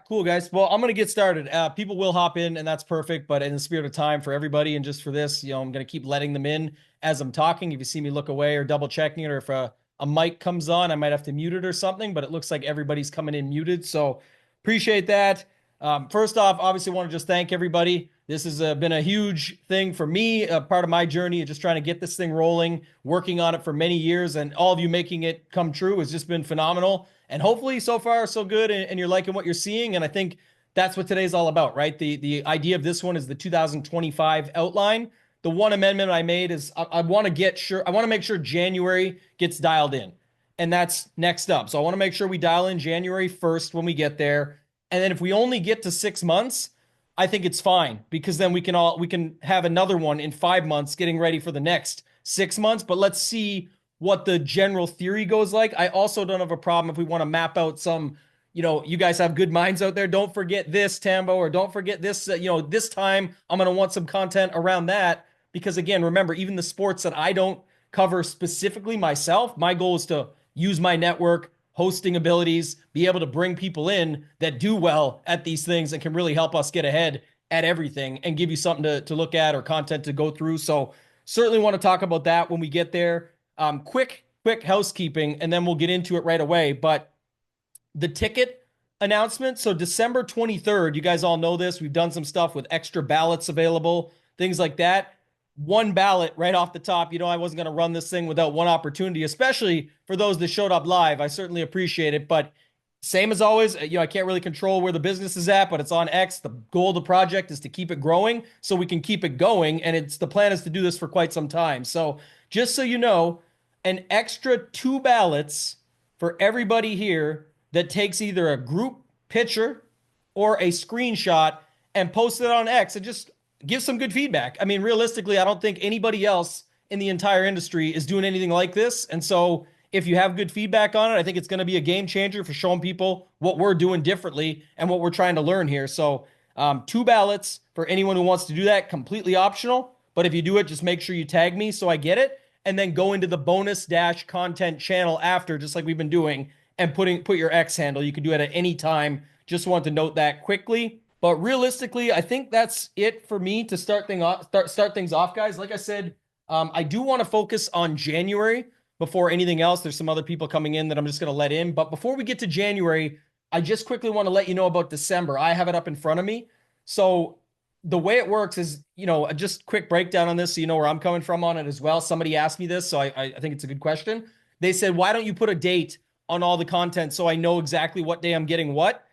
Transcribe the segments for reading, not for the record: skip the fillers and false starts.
cool, guys. Well, I'm going to get started. People will hop in, and that's perfect. But in the spirit of time for everybody, and just for this, I'm going to keep letting them in as I'm talking. If you see me look away or double checking it, or if a mic comes on, I might have to mute it or something. But it looks like everybody's coming in muted, so appreciate that. First off, obviously, want to just thank everybody. This has been a huge thing for me, part of my journey, just trying to get this thing rolling, working on it for many years, and all of you making it come true has just been phenomenal. And hopefully so far so good, and you're liking what you're seeing. And I think that's what today's all about, right? The idea of this one is the 2025 outline. The one amendment I made is I want to make sure January gets dialed in. And that's next up. So I want to make sure we dial in January 1st when we get there. And then if we only get to 6 months, I think it's fine, because then we can have another one in 5 months getting ready for the next 6 months. But let's see what the general theory goes like. I also don't have a problem if we want to map out some, you guys have good minds out there. Don't forget this, Tambo, or don't forget this, this time I'm going to want some content around that. Because again, remember, even the sports that I don't cover specifically myself, my goal is to use my network, hosting abilities, be able to bring people in that do well at these things and can really help us get ahead at everything and give you something to look at or content to go through. So certainly want to talk about that when we get there. Quick housekeeping, and then we'll get into it right away. But the ticket announcement, so December 23rd, you guys all know this. We've done some stuff with extra ballots available, things like that. One ballot right off the top. I wasn't going to run this thing without one opportunity, especially for those that showed up live. I certainly appreciate it. But same as always, I can't really control where the business is at, but it's on X. The goal of the project is to keep it growing so we can keep it going. And the plan is to do this for quite some time. So just so you know, an extra 2 ballots for everybody here that takes either a group picture or a screenshot and post it on X and just give some good feedback. I mean, realistically, I don't think anybody else in the entire industry is doing anything like this. And so if you have good feedback on it, I think it's going to be a game changer for showing people what we're doing differently and what we're trying to learn here. So 2 ballots for anyone who wants to do that, completely optional. But if you do it, just make sure you tag me so I get it. And then go into the bonus dash content channel after, just like we've been doing, and put your X handle. You can do it at any time. Just want to note that quickly. But realistically, I think that's it for me to start things off, guys. Like I said, I do want to focus on January before anything else. There's some other people coming in that I'm just going to let in. But before we get to January, I just quickly want to let you know about December. I have it up in front of me. So the way it works is, just quick breakdown on this so you know where I'm coming from on it as well. Somebody asked me this, so I think it's a good question. They said, why don't you put a date on all the content so I know exactly what day I'm getting what?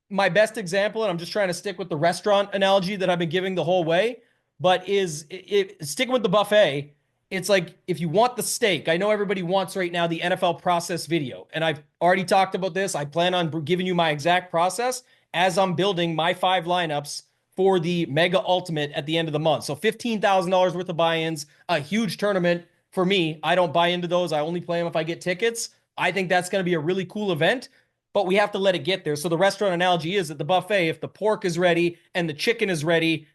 My best example, and I'm just trying to stick with the restaurant analogy that I've been giving the whole way, but sticking with the buffet. It's like, if you want the steak, I know everybody wants right now the NFL process video, and I've already talked about this. I plan on giving you my exact process as I'm building my 5 lineups for the Mega Ultimate at the end of the month. So $15,000 worth of buy-ins, a huge tournament for me. I don't buy into those. I only play them if I get tickets. I think that's going to be a really cool event, but we have to let it get there. So the restaurant analogy is at the buffet, if the pork is ready and the chicken is ready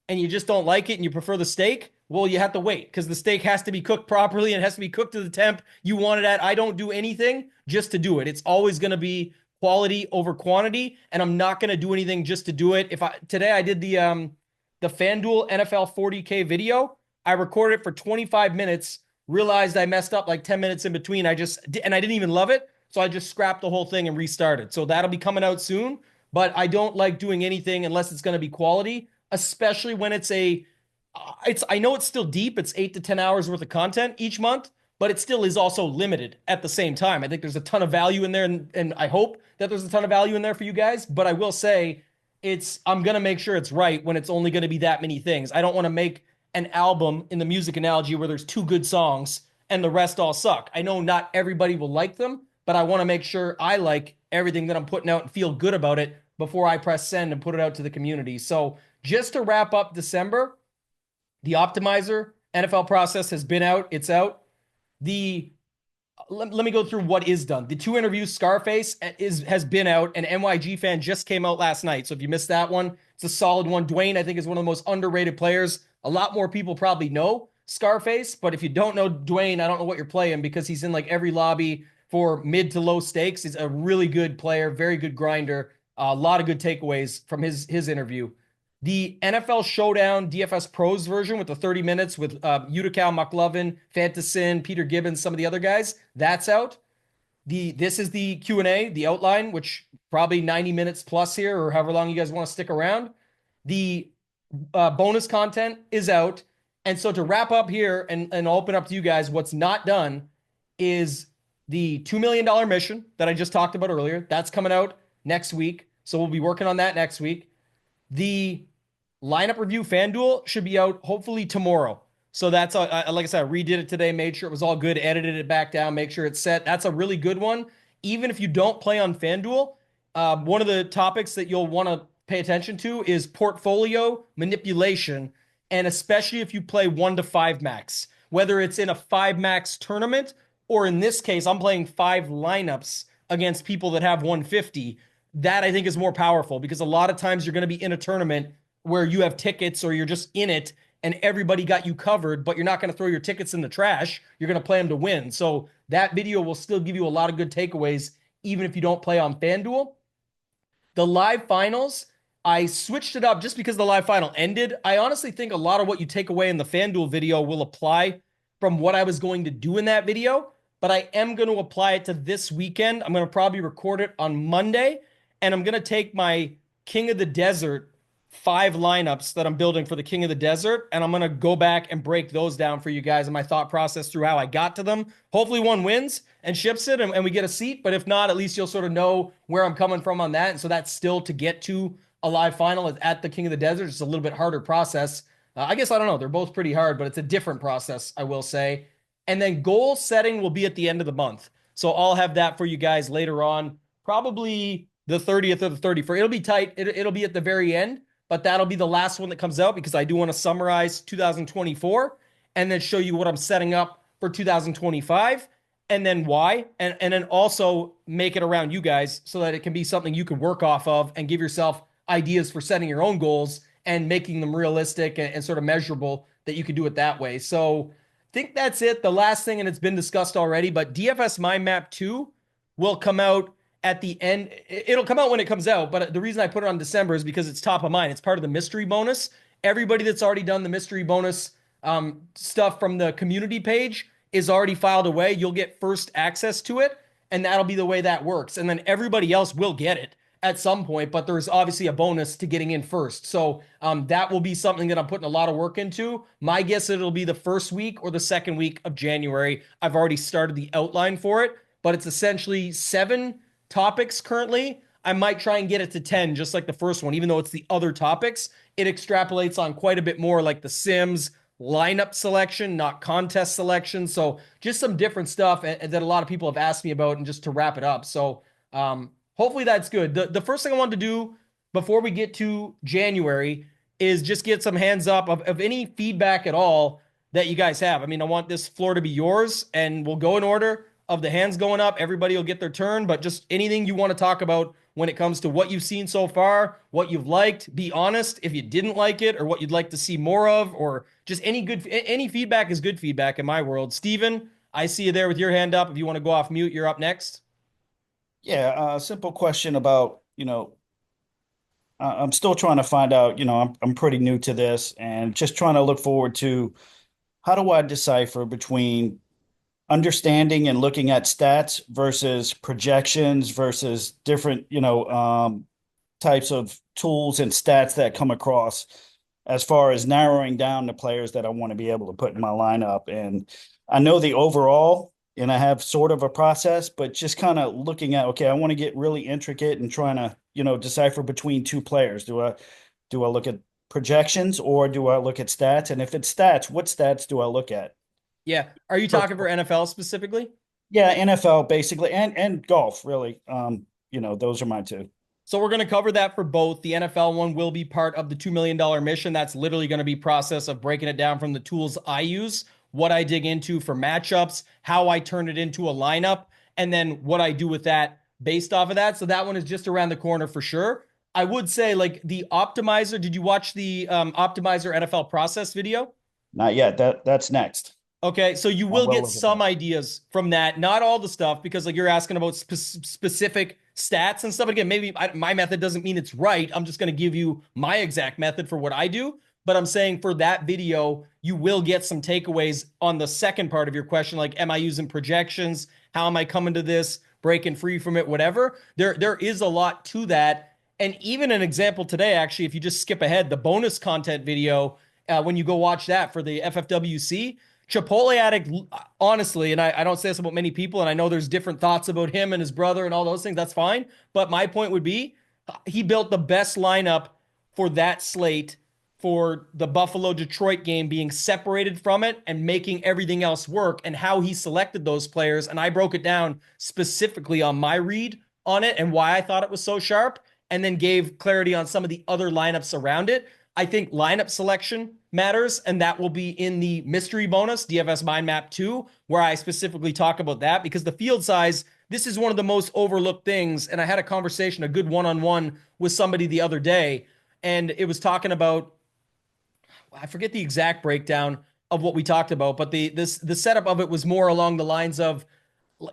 and you just don't like it and you prefer the steak, well, you have to wait because the steak has to be cooked properly and it has to be cooked to the temp you want it at. I don't do anything just to do it. It's always going to be quality over quantity, and I'm not going to do anything just to do it. Today I did the FanDuel NFL 40K video. I recorded it for 25 minutes, realized I messed up like 10 minutes in between. I didn't even love it. So I just scrapped the whole thing and restarted. So that'll be coming out soon, but I don't like doing anything unless it's going to be quality, especially when I know it's still deep. It's 8 to 10 hours worth of content each month, but it still is also limited at the same time. I think there's a ton of value in there, and I hope that there's a ton of value in there for you guys, but I will say I'm going to make sure it's right when it's only going to be that many things. I don't want to make an album in the music analogy where there's 2 good songs and the rest all suck. I know not everybody will like them, but I want to make sure I like everything that I'm putting out and feel good about it before I press send and put it out to the community. So just to wrap up December, the optimizer NFL process has been out. It's out. Let me go through what is done. The 2 interviews, Scarface has been out, and NYG fan just came out last night. So if you missed that one, it's a solid one. Dwayne, I think, is one of the most underrated players. A lot more people probably know Scarface, but if you don't know Dwayne, I don't know what you're playing, because he's in like every lobby for mid to low stakes. He's a really good player, very good grinder. A lot of good takeaways from his interview. The NFL Showdown DFS Pros version with the 30 minutes with Utica, McLovin, Fantasin, Peter Gibbons, some of the other guys, that's out. This is the Q&A, the outline, which probably 90 minutes plus here, or however long you guys want to stick around. The bonus content is out. And so to wrap up here and open up to you guys, what's not done is the $2 million mission that I just talked about earlier. That's coming out next week. So we'll be working on that next week. The lineup review FanDuel should be out hopefully tomorrow. So that's, like I said, I redid it today, made sure it was all good, edited it back down, make sure it's set. That's a really good one. Even if you don't play on FanDuel, one of the topics that you'll want to pay attention to is portfolio manipulation, and especially if you play 1 to 5 max, whether it's in a 5 max tournament, or in this case, I'm playing 5 lineups against people that have 150. That I think is more powerful, because a lot of times you're going to be in a tournament where you have tickets or you're just in it and everybody got you covered, but you're not going to throw your tickets in the trash. You're going to play them to win. So that video will still give you a lot of good takeaways, even if you don't play on FanDuel. The live finals, I switched it up just because the live final ended. I honestly think a lot of what you take away in the FanDuel video will apply from what I was going to do in that video, but I am going to apply it to this weekend. I'm going to probably record it on Monday, and I'm going to take my King of the Desert 5 lineups that I'm building for the King of the Desert, and I'm going to go back and break those down for you guys and my thought process through how I got to them. Hopefully one wins and ships it and we get a seat, but if not, at least you'll sort of know where I'm coming from on that. And so that's still to get to a live final at the King of the Desert. It's a little bit harder process. I guess, I don't know. They're both pretty hard, but it's a different process, I will say. And then goal setting will be at the end of the month. So I'll have that for you guys later on, probably the 30th or the 31st. It'll be tight. It'll be at the very end, but that'll be the last one that comes out, because I do want to summarize 2024 and then show you what I'm setting up for 2025 and then why, and then also make it around you guys so that it can be something you can work off of and give yourself ideas for setting your own goals and making them realistic and sort of measurable, that you can do it that way. So I think that's it. The last thing, and it's been discussed already, but DFS Mind Map 2 will come out at the end. It'll come out when it comes out, but the reason I put it on December is because it's top of mind. It's part of the mystery bonus. Everybody that's already done the mystery bonus stuff from the community page is already filed away. You'll get first access to it, and that'll be the way that works. And then everybody else will get it at some point, but there's obviously a bonus to getting in first. So that will be something that I'm putting a lot of work into. My guess it'll be the first week or the second week of January. I've already started the outline for it, but it's essentially 7 topics currently. I might try and get it to 10, just like the first one, even though it's the other topics. It extrapolates on quite a bit more, like the Sims, lineup selection, not contest selection. So just some different stuff that a lot of people have asked me about, and just to wrap it up. So hopefully that's good. The first thing I wanted to do before we get to January is just get some hands up of any feedback at all that you guys have. I mean, I want this floor to be yours, and we'll go in order of the hands going up. Everybody will get their turn, but just anything you want to talk about when it comes to what you've seen so far, what you've liked. Be honest if you didn't like it, or what you'd like to see more of, or just any feedback is good feedback in my world. Steven, I see you there with your hand up. If you want to go off mute, you're up next. Yeah, simple question about, I'm still trying to find out, I'm pretty new to this, and just trying to look forward to, how do I decipher between understanding and looking at stats versus projections versus different, types of tools and stats that come across, as far as narrowing down the players that I want to be able to put in my lineup. And I know the overall, and I have sort of a process, but just kind of looking at, okay, I want to get really intricate and trying to, decipher between 2 players. Do I look at projections, or do I look at stats? And if it's stats, what stats do I look at? Yeah. Are you talking for NFL specifically? Yeah, NFL basically, and golf, really. Those are my 2. So we're going to cover that for both. The NFL one will be part of the $2 million mission. That's literally going to be process of breaking it down from the tools I use, what I dig into for matchups, how I turn it into a lineup, and then what I do with that based off of that. So that one is just around the corner for sure. I would say, like, the optimizer. Did you watch the optimizer NFL process video? Not yet. That's next. Okay, so you will get some ideas from that. Not all the stuff, because like you're asking about specific stats and stuff. Again, maybe my method doesn't mean it's right. I'm just going to give you my exact method for what I do. But I'm saying for that video, you will get some takeaways on the second part of your question. Like, am I using projections? How am I coming to this? Breaking free from it, whatever. There is a lot to that. And even an example today, actually, if you just skip ahead, the bonus content video, when you go watch that for the FFWC, Chipotle Addict, honestly, and I don't say this about many people, and I know there's different thoughts about him and his brother and all those things. That's fine. But my point would be he built the best lineup for that slate for the Buffalo Detroit game, being separated from it and making everything else work, and how he selected those players. And I broke it down specifically on my read on it and why I thought it was so sharp, and then gave clarity on some of the other lineups around it. I think lineup selection matters, and that will be in the mystery bonus, DFS Mind Map 2, where I specifically talk about that, because the field size, this is one of the most overlooked things. And I had a conversation, a good one-on-one with somebody the other day, and it was talking about, I forget the exact breakdown of what we talked about, but the setup of it was more along the lines of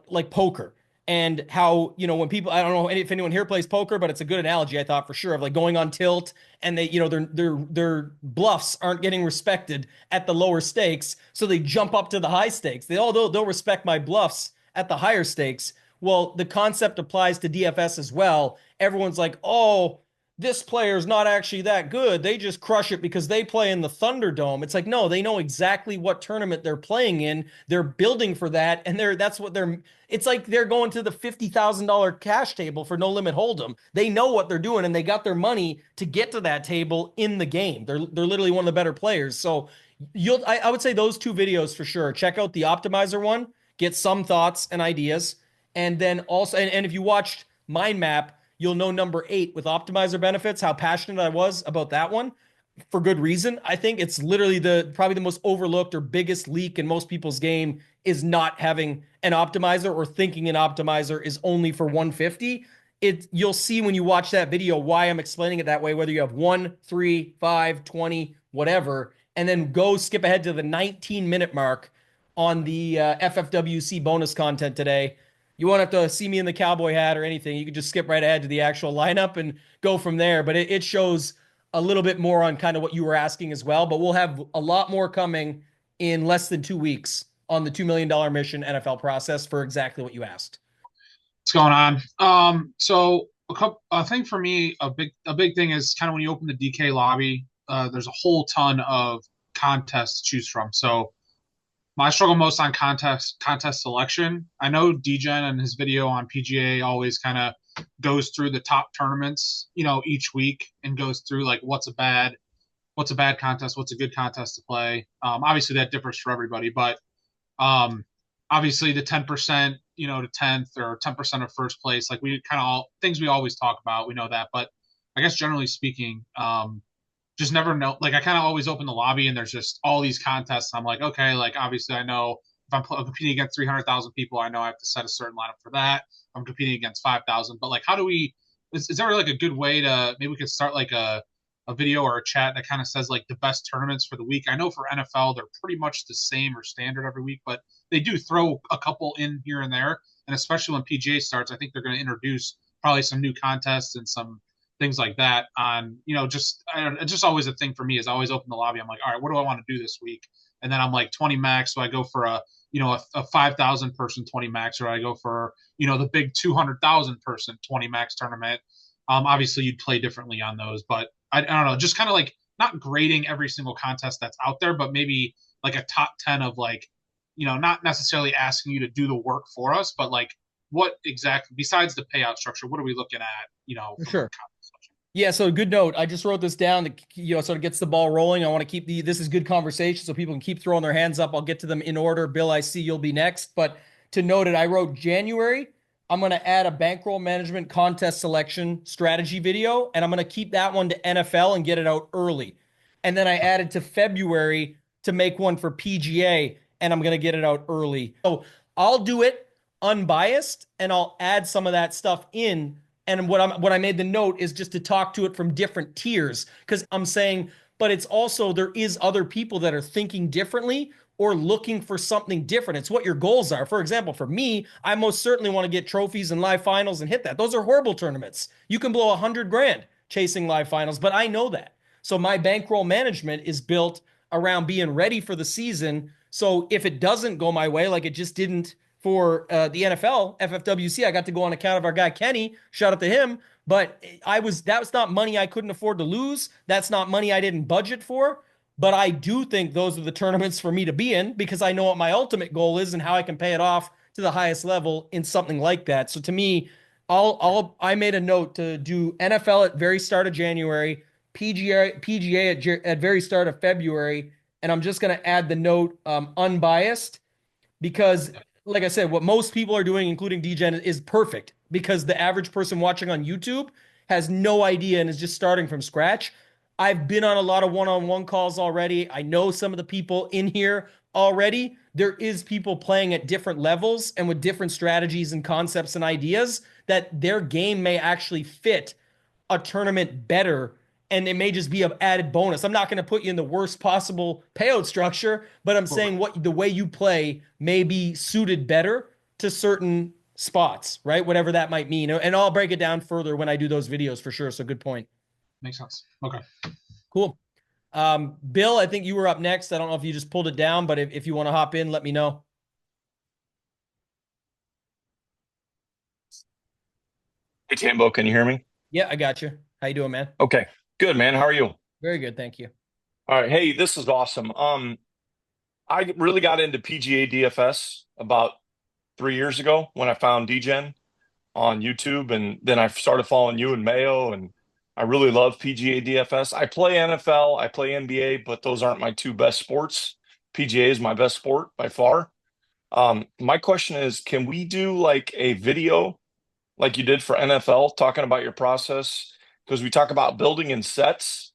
like poker, and how, when people, I don't know if anyone here plays poker, but it's a good analogy, I thought, for sure, of like going on tilt, and they, their bluffs aren't getting respected at the lower stakes, so they jump up to the high stakes. They'll respect my bluffs at the higher stakes. Well, the concept applies to DFS as well. Everyone's like, oh, this player's not actually that good. They just crush it because they play in the Thunderdome. It's like, no, they know exactly what tournament they're playing in. They're building for that, and it's like they're going to the $50,000 cash table for No Limit Hold'em. They know what they're doing, and they got their money to get to that table in the game. They're literally one of the better players. So I would say those two videos for sure. Check out the optimizer one, get some thoughts and ideas, and then also, and if you watched Mind Map, you'll know number 8 with optimizer benefits, how passionate I was about that one, for good reason. I think it's literally probably the most overlooked or biggest leak in most people's game, is not having an optimizer, or thinking an optimizer is only for 150. You'll see when you watch that video why I'm explaining it that way, whether you have 1, 3, 5, 20, whatever, and then go skip ahead to the 19-minute mark on the FFWC bonus content today. You won't have to see me in the cowboy hat or anything. You can just skip right ahead to the actual lineup and go from there. But it shows a little bit more on kind of what you were asking as well. But we'll have a lot more coming in less than 2 weeks on the $2 million mission NFL process for exactly what you asked. What's going on? So I think for me, a big thing is kind of when you open the DK lobby, there's a whole ton of contests to choose from. So I struggle most on contest selection. I know DGen and his video on PGA always kind of goes through the top tournaments, each week, and goes through like what's a bad contest, what's a good contest to play. Obviously that differs for everybody, but obviously the 10%, to 10th, or 10% of first place, like we kind of all things we always talk about, we know that. But I guess generally speaking, just never know. Like I kind of always open the lobby and there's just all these contests. I'm like, okay, like obviously I know if I'm competing against 300,000 people, I know I have to set a certain lineup for that. If I'm competing against 5,000, but like, how do we? Is there like a good way to maybe we could start like a video or a chat that kind of says like the best tournaments for the week? I know for NFL they're pretty much the same or standard every week, but they do throw a couple in here and there. And especially when PGA starts, I think they're going to introduce probably some new contests and some things like that on, it's just always a thing for me, is I always open the lobby. I'm like, all right, what do I want to do this week? And then I'm like 20 max. So I go for a 5,000 person 20 max, or I go for, the big 200,000 person 20 max tournament. Obviously you'd play differently on those, but I don't know, just kind of like not grading every single contest that's out there, but maybe like a top 10 of like, not necessarily asking you to do the work for us, but like what exactly, besides the payout structure, what are we looking at, Sure. Yeah, so good note. I just wrote this down that, sort of gets the ball rolling. I want to keep this is good conversation so people can keep throwing their hands up. I'll get to them in order. Bill, I see you'll be next. But to note it, I wrote January. I'm going to add a bankroll management contest selection strategy video, and I'm going to keep that one to NFL and get it out early. And then I added to February to make one for PGA, and I'm going to get it out early. So I'll do it unbiased, and I'll add some of that stuff in. And what I made the note is just to talk to it from different tiers, because I'm saying, but it's also, there is other people that are thinking differently, or looking for something different. It's what your goals are. For example, for me, I most certainly want to get trophies and live finals and hit that. Those are horrible tournaments. You can blow 100 grand chasing live finals, but I know that. So my bankroll management is built around being ready for the season. So if it doesn't go my way, like it just didn't for the NFL, FFWC, I got to go on account of our guy Kenny. Shout out to him. But that was not money I couldn't afford to lose. That's not money I didn't budget for. But I do think those are the tournaments for me to be in because I know what my ultimate goal is and how I can pay it off to the highest level in something like that. So to me, I made a note to do NFL at very start of January, PGA at very start of February, and I'm just going to add the note unbiased because, like I said, what most people are doing, including DGen, is perfect because the average person watching on YouTube has no idea and is just starting from scratch. I've been on a lot of one-on-one calls already. I know some of the people in here already. There is people playing at different levels and with different strategies and concepts and ideas that their game may actually fit a tournament better, and it may just be an added bonus. I'm not going to put you in the worst possible payout structure, but I'm saying what the way you play may be suited better to certain spots, right? Whatever that might mean. And I'll break it down further when I do those videos for sure. So good point. Makes sense. Okay. Cool. Bill, I think you were up next. I don't know if you just pulled it down, but if you want to hop in, let me know. Hey, Tambo, can you hear me? Yeah, I got you. How you doing, man? Okay, good, man. How are you? Very good, thank you. All right. Hey, this is awesome. I really got into PGA DFS about 3 years ago when I found DGen on YouTube, and then I started following you and Mayo, and I really love PGA DFS. I play NFL, I play NBA, but those aren't my two best sports. PGA is my best sport by far. My question is, can we do like a video like you did for NFL, talking about your process? Because we talk about building in sets,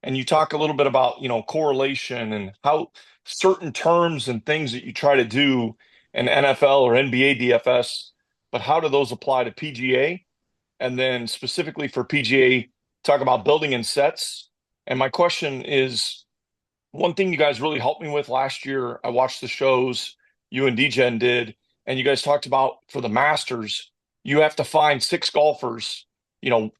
and you talk a little bit about, correlation and how certain terms and things that you try to do in NFL or NBA DFS, but how do those apply to PGA? And then specifically for PGA, talk about building in sets. And my question is, one thing you guys really helped me with last year, I watched the shows you and DGen did, and you guys talked about for the Masters, you have to find 6 golfers,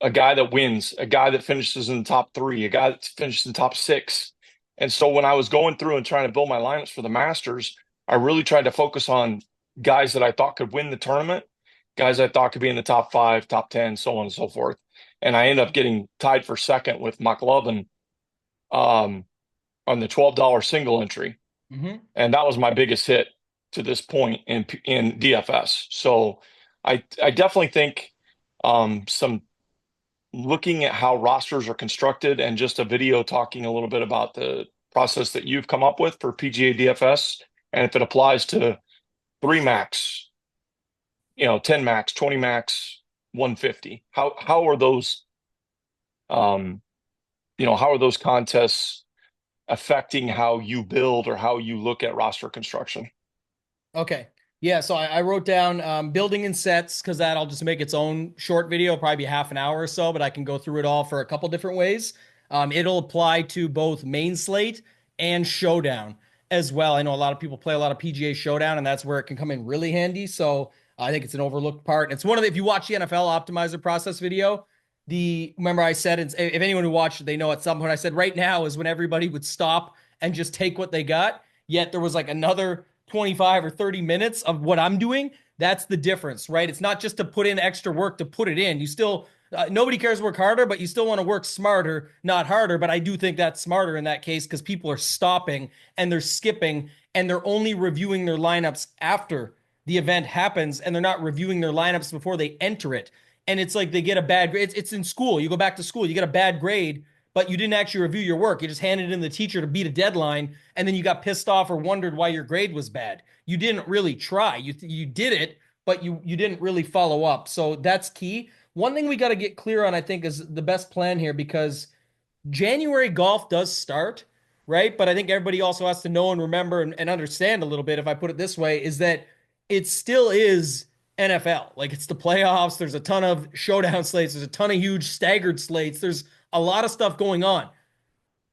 a guy that wins, a guy that finishes in the top 3, a guy that finishes in the top 6. And so when I was going through and trying to build my lineups for the Masters, I really tried to focus on guys that I thought could win the tournament, guys I thought could be in the top 5, top 10, so on and so forth. And I ended up getting tied for second with McLovin on the $12 single entry. And that was my biggest hit to this point in DFS. So I definitely think some looking at how rosters are constructed and just a video talking a little bit about the process that you've come up with for PGA DFS, and if it applies to 3 max, 10 max, 20 max, 150. How are those how are those contests affecting how you build or how you look at roster construction? Okay. Yeah, so I wrote down building in sets because that'll just make its own short video, probably be half an hour or so, but I can go through it all for a couple different ways. It'll apply to both main slate and showdown as well. I know a lot of people play a lot of PGA showdown, and that's where it can come in really handy. So I think it's an overlooked part. It's one of the, if you watch the NFL optimizer process video, remember I said, if anyone who watched it, they know at some point I said right now is when everybody would stop and just take what they got. Yet there was like another 25 or 30 minutes of what I'm doing. That's the difference, right? It's not just to put in extra work to put it in. You still, nobody cares to work harder, but you still want to work smarter, not harder. But I do think that's smarter in that case because people are stopping and they're skipping and they're only reviewing their lineups after the event happens, and they're not reviewing their lineups before they enter it. And it's like they get a bad grade. It's in school. You go back to school, you get a bad grade, but you didn't actually review your work. You just handed it in the teacher to beat a deadline, and then you got pissed off or wondered why your grade was bad. You didn't really try. You did it, but you didn't really follow up. So that's key. One thing we got to get clear on, I think, is the best plan here, because January golf does start, right? But I think everybody also has to know and remember and understand a little bit, if I put it this way, is that it still is NFL. Like, it's the playoffs. There's a ton of showdown slates. There's a ton of huge staggered slates. There's a lot of stuff going on.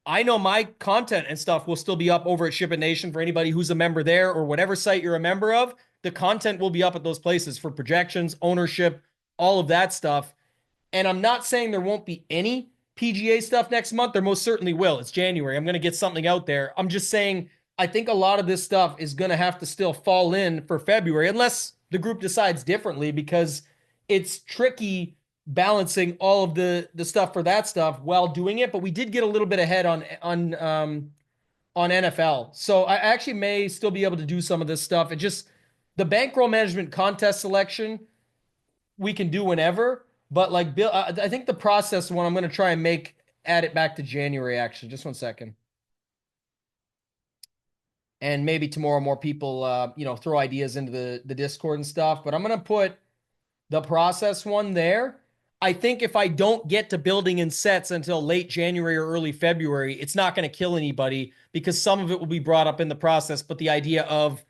I know my content and stuff will still be up over at Ship It Nation for anybody who's a member there, or whatever site you're a member of. The content will be up at those places for projections, ownership, all of that stuff. And I'm not saying there won't be any PGA stuff next month. There most certainly will. It's January. I'm going to get something out there. I'm just saying I think a lot of this stuff is going to have to still fall in for February, unless the group decides differently, because it's tricky balancing all of the stuff for that stuff while doing it. But we did get a little bit ahead on NFL, so I actually may still be able to do some of this stuff. It just, the bankroll management contest selection we can do whenever, but like Bill, I think the process one I'm going to try and add it back to January. Actually, just one second. And maybe tomorrow more people, throw ideas into the Discord and stuff. But I'm going to put the process one there. I think if I don't get to building in sets until late January or early February, it's not going to kill anybody, because some of it will be brought up in the process. But the idea of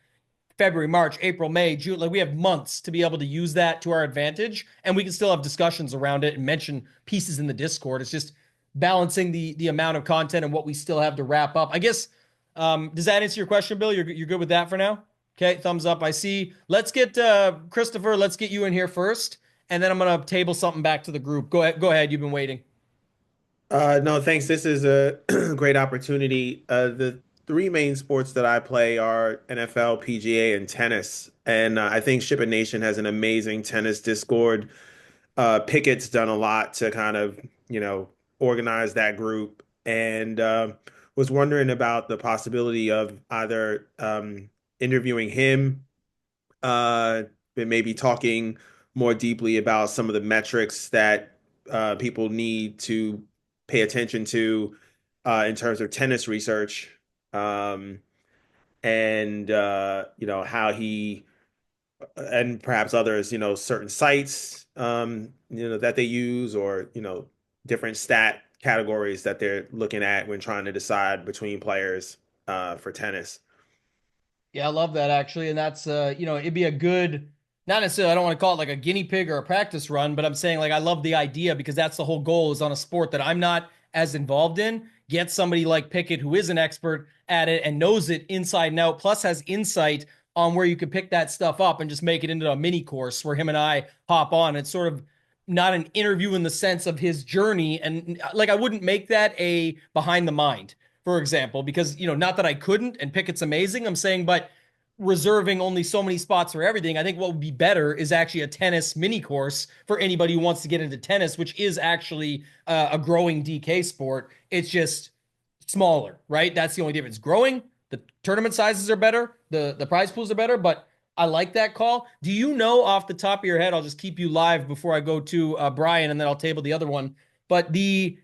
February, March, April, May, June, like we have months to be able to use that to our advantage, and we can still have discussions around it and mention pieces in the Discord. It's just balancing the amount of content and what we still have to wrap up. I guess, does that answer your question, Bill? You're good with that for now? Okay, thumbs up. I see. Let's get Christopher, let's get you in here first, and then I'm going to table something back to the group. Go ahead. You've been waiting. No, thanks. This is a great opportunity. The three main sports that I play are NFL, PGA, and tennis. And I think Ship It Nation has an amazing tennis Discord. Pickett's done a lot to kind of, organize that group. And was wondering about the possibility of either interviewing him, but maybe talking more deeply about some of the metrics that people need to pay attention to in terms of tennis research, and how he and perhaps others, certain sites, that they use, or different stat categories that they're looking at when trying to decide between players for tennis. Yeah, I love that actually. And that's, it'd be a good, not necessarily, I don't want to call it like a guinea pig or a practice run, but I'm saying like, I love the idea, because that's the whole goal, is on a sport that I'm not as involved in, get somebody like Pickett who is an expert at it and knows it inside and out, plus has insight on where you could pick that stuff up and just make it into a mini course where him and I hop on. It's sort of not an interview in the sense of his journey. And like, I wouldn't make that a behind the mind, for example, because, not that I couldn't, and Pickett's amazing, I'm saying, but reserving only so many spots for everything. I think what would be better is actually a tennis mini course for anybody who wants to get into tennis, which is actually a growing DK sport. It's just smaller, right? That's the only difference. Growing, the tournament sizes are better, the prize pools are better, but I like that call. Do you know off the top of your head, I'll just keep you live before I go to Brian, and then I'll table the other one, but the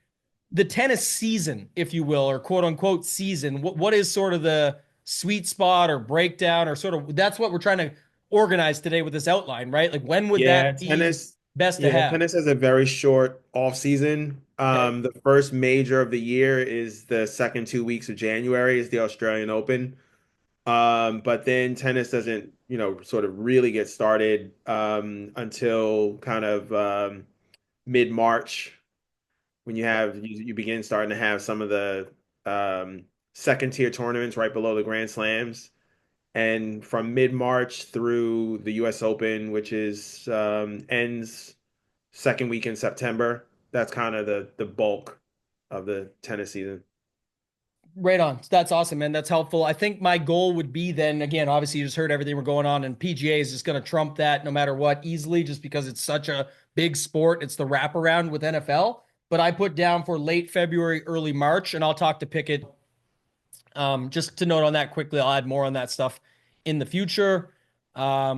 tennis season, if you will, or quote unquote season, what is sort of the sweet spot or breakdown, or sort of, that's what we're trying to organize today with this outline, right? Like, when would that be best to have? Tennis has a very short off season. Okay. The first major of the year is the second 2 weeks of January, is the Australian Open. But then tennis doesn't, sort of really get started until kind of mid-March, when you begin starting to have some of the second tier tournaments right below the Grand Slams. And from mid-March through the US Open, which is ends second week in September, that's kind of the bulk of the tennis season. Right on. That's awesome, man. That's helpful. I think my goal would be then, again, obviously you just heard everything we're going on, and PGA is just going to trump that no matter what, easily, just because it's such a big sport. It's the wraparound with NFL. But I put down for late February, early March, and I'll talk to Pickett. Just to note on that quickly, I'll add more on that stuff in the future. Let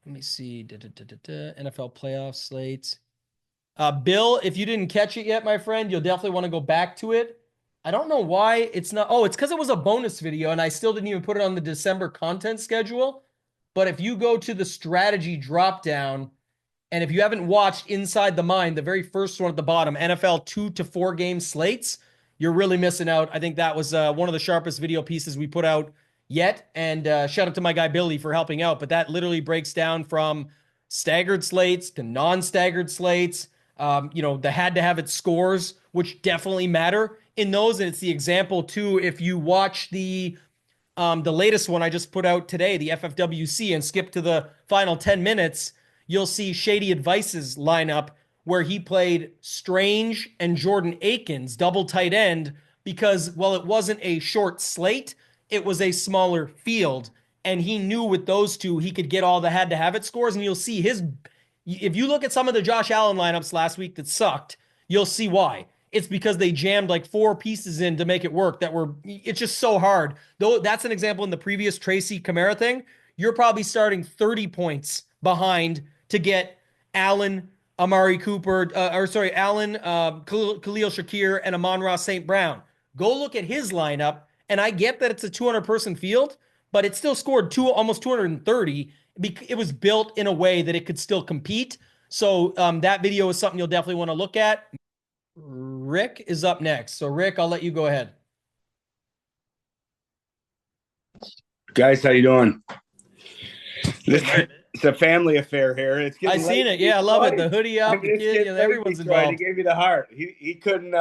me see. NFL playoff slates. Bill, if you didn't catch it yet, my friend, you'll definitely want to go back to it. I don't know why it's not. Oh, it's because it was a bonus video, and I still didn't even put it on the December content schedule. But if you go to the strategy dropdown, and if you haven't watched Inside the Mind, the very first one at the bottom, NFL 2 to 4 game slates, you're really missing out. I think that was one of the sharpest video pieces we put out yet. And shout out to my guy Billy for helping out. But that literally breaks down from staggered slates to non-staggered slates. The had to have it scores, which definitely matter in those. And it's the example too. If you watch the latest one I just put out today, the FFWC, and skip to the final 10 minutes, you'll see Shady Advice's lineup where he played Strange and Jordan Akins, double tight end, because, well, it wasn't a short slate, it was a smaller field. And he knew with those two, he could get all the had to have it scores. And you'll see if you look at some of the Josh Allen lineups last week that sucked, you'll see why. It's because they jammed like 4 pieces in to make it work it's just so hard. Though that's an example in the previous Tracy Kamara thing. You're probably starting 30 points behind to get Allen, Amari Cooper, Allen, Khalil Shakir, and Amon-Ra St. Brown. Go look at his lineup, and I get that it's a 200-person field, but it still scored almost 230. It was built in a way that it could still compete. So that video is something you'll definitely want to look at. Rick is up next. So Rick, I'll let you go ahead. Guys, how you doing? It's a family affair here. It's getting I seen it. Yeah, I love it. The hoodie up, the kid, everyone's involved. He gave me the heart. He couldn't.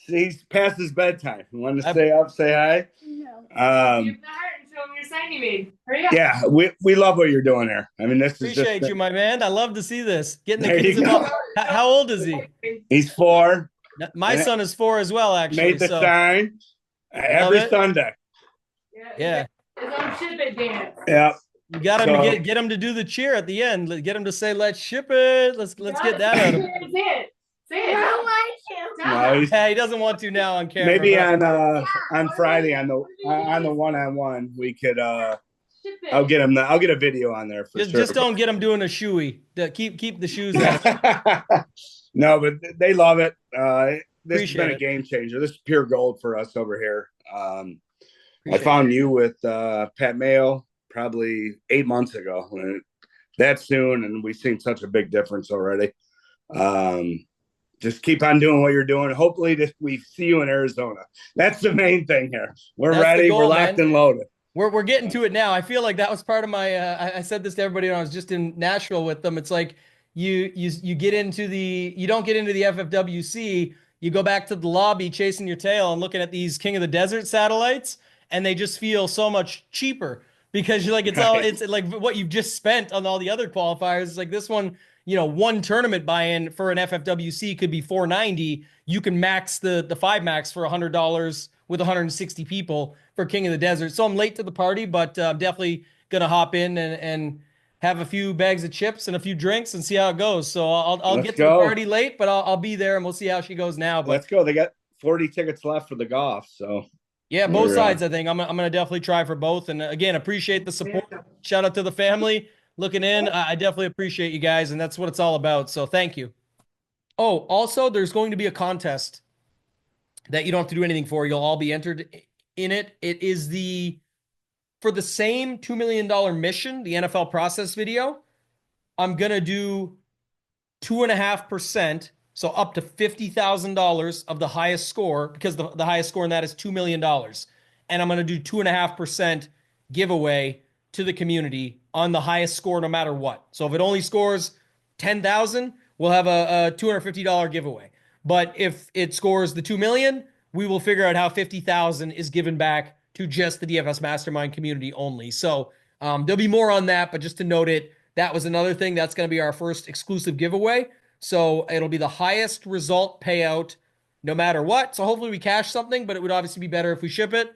He's past his bedtime. He wanted to stay up, say hi. No. Give the heart and show him your sign you made. Hurry up. Yeah, we love what you're doing here. I mean, appreciate you, my man. I love to see this. Getting the kids involved. How old is he? He's 4. My son is 4 as well, actually. Made the sign every Sunday. Yeah. His own ship it dance. Yeah. You got him to get him to do the cheer at the end. Get him to say, "Let's ship it." Let's get that out of him. Say it. I don't No, he doesn't want to now on camera. Maybe on Friday on the one-on-one we could I'll get a video on there for sure. Just don't get him doing a shoey. Keep the shoes out. No, but they love it. This has been a it. game changer. This is pure gold for us over here. I found you with Pat Mayo probably 8 months ago. That soon, and we've seen such a big difference already. Just keep on doing what you're doing. Hopefully we see you in Arizona. That's the main thing here. We're ready. We're locked and loaded. We're getting to it now. I feel like that was part of my I said this to everybody when I was just in Nashville with them. It's like you get into you don't get into the FFWC, you go back to the lobby chasing your tail and looking at these King of the Desert satellites, and they just feel so much cheaper because you're like it's like what you've just spent on all the other qualifiers. It's like this one, one tournament buy-in for an FFWC could be $490. You can max the 5 max for $100 with 160 people for King of the Desert. So I'm late to the party, but I'm definitely gonna hop in and have a few bags of chips and a few drinks and see how it goes. So I'll get to the party late, but I'll be there and we'll see how she goes now. But let's go. They got 40 tickets left for the golf. So yeah, both sides. I think I'm gonna definitely try for both. And again, appreciate the support. Shout out to the family looking in. I definitely appreciate you guys, and that's what it's all about. So thank you. Oh, also, there's going to be a contest that you don't have to do anything for. You'll all be entered in it. It is for the same $2 million mission, the NFL process video. I'm going to do 2.5%, so up to $50,000 of the highest score, because the highest score in that is $2 million. And I'm going to do 2.5% giveaway to the community on the highest score no matter what. So if it only scores 10,000, we'll have a $250 giveaway. But if it scores the 2 million, we will figure out how 50,000 is given back to just the DFS Mastermind community only. So there'll be more on that, but just to note it, that was another thing. That's going to be our first exclusive giveaway. So it'll be the highest result payout no matter what. So hopefully we cash something, but it would obviously be better if we ship it.